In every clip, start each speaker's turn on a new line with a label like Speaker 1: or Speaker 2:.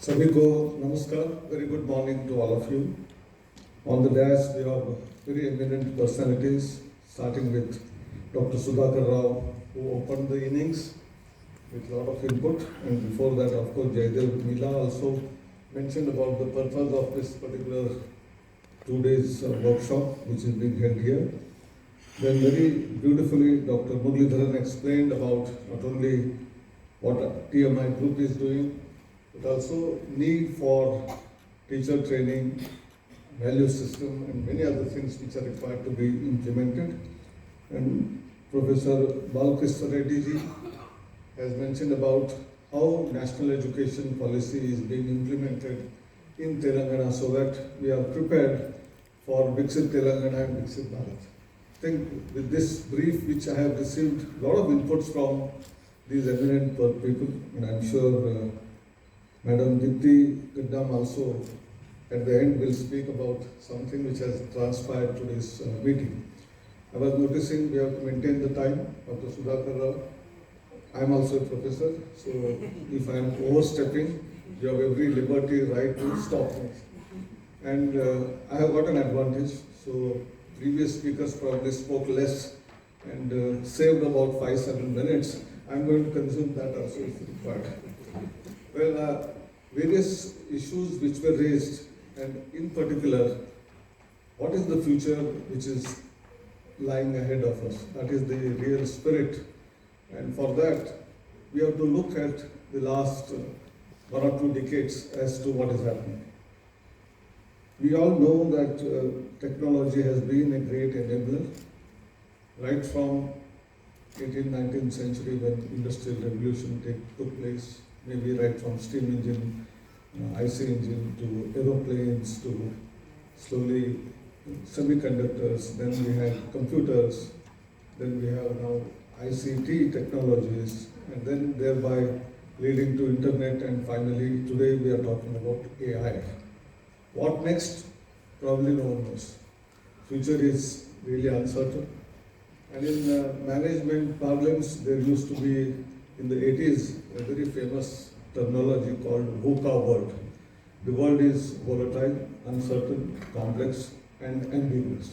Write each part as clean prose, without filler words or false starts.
Speaker 1: सभी को नमस्कार. Very good morning to all of you. On the dais we have very eminent personalities, starting with Dr. Sudhakar Rao, who opened the innings with a lot of input, and before that, of course, Jaydev Mila also mentioned about the purpose of this particular 2 days workshop which is being held here. Then very beautifully Dr. Muralidharan explained about not only what TMI group is doing, but also need for teacher training, value system, and many other things which are required to be implemented. And Professor Balkrishna Reddy ji has mentioned about how national education policy is being implemented in Telangana so that we are prepared for Viksit Telangana and Viksit Bharat. I think with this brief which I have received a lot of inputs from these eminent people, and I'm sure Madam Dipti Gaddam also at the end will speak about something which has transpired today's meeting. I was noticing we have to maintain the time. Dr. Sudhakar Rao, I am also a professor, so if I am overstepping, you have every liberty right to stop me. And I have got an advantage, so previous speakers probably spoke less and saved about 5-7 minutes. I am going to consume that also if required. Well, various issues which were raised, and in particular, what is the future which is lying ahead of us? That is the real spirit. And for that, we have to look at the last 1 or 2 decades as to what is happening. We all know that technology has been a great enabler, right from 18th, 19th century when industrial revolution took place, maybe right from steam engine, IC engine to aeroplanes to slowly semiconductors, then we had computers, then we have now ICT technologies, and then thereby leading to internet, and finally today we are talking about AI. What next? Probably no one knows. Future is really uncertain. And in management parlance, there used to be in the 80s a very famous terminology called VUCA world. The world is volatile, uncertain, complex, and ambiguous.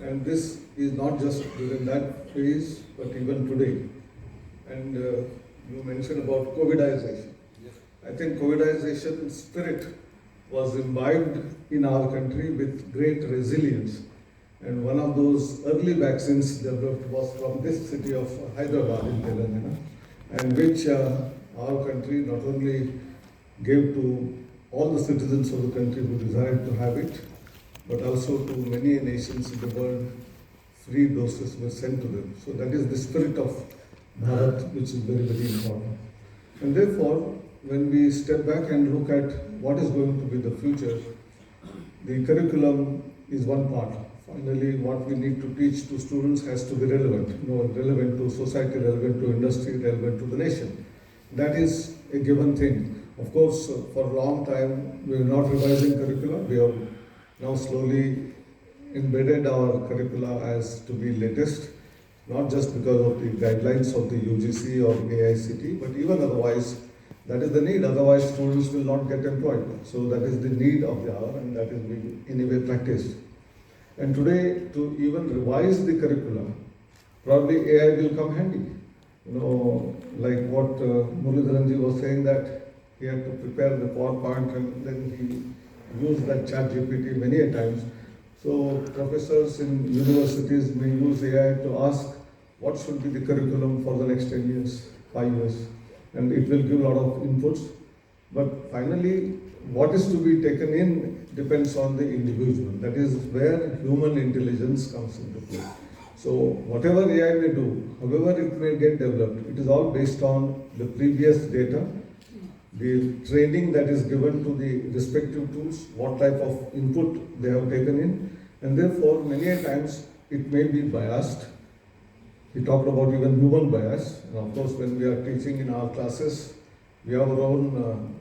Speaker 1: And this is not just during that phase, but even today. And you mentioned about COVIDization. I think COVIDization spirit was imbibed in our country with great resilience. And one of those early vaccines developed was from this city of Hyderabad in Telangana, and which our country not only gave to all the citizens of the country who desired to have it, but also to many nations in the world, free doses were sent to them. So that is the spirit of Bharat, which is very, very important. And therefore, when we step back and look at what is going to be the future, the curriculum is one part. Finally, what we need to teach to students has to be relevant, relevant to society, relevant to industry, relevant to the nation. That is a given thing. Of course, for a long time, we are not revising curricula. We have now slowly embedded our curricula as to be latest, not just because of the guidelines of the UGC or AICT, but even otherwise, that is the need. Otherwise, students will not get employed. So that is the need of the hour, and that is being anyway practiced. And today, to even revise the curriculum, probably AI will come handy. Like what Muralidharan ji was saying, that he had to prepare the PowerPoint and then he used that chat GPT many a times. So professors in universities may use AI to ask what should be the curriculum for the next 10 years, 5 years, and it will give a lot of inputs. But finally, what is to be taken in depends on the individual. That is where human intelligence comes into play. So whatever AI may do, however it may get developed, it is all based on the previous data, the training that is given to the respective tools, what type of input they have taken in, and therefore many a times it may be biased. We talked about even human bias, and of course when we are teaching in our classes, we have our own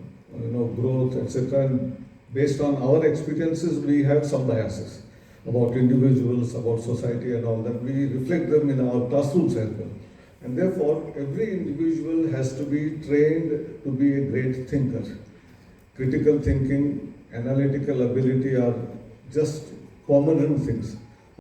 Speaker 1: growth, etc. And based on our experiences, we have some biases about individuals, about society and all that. We reflect them in our classrooms as well. And therefore, every individual has to be trained to be a great thinker. critical thinking, analytical ability are just common things.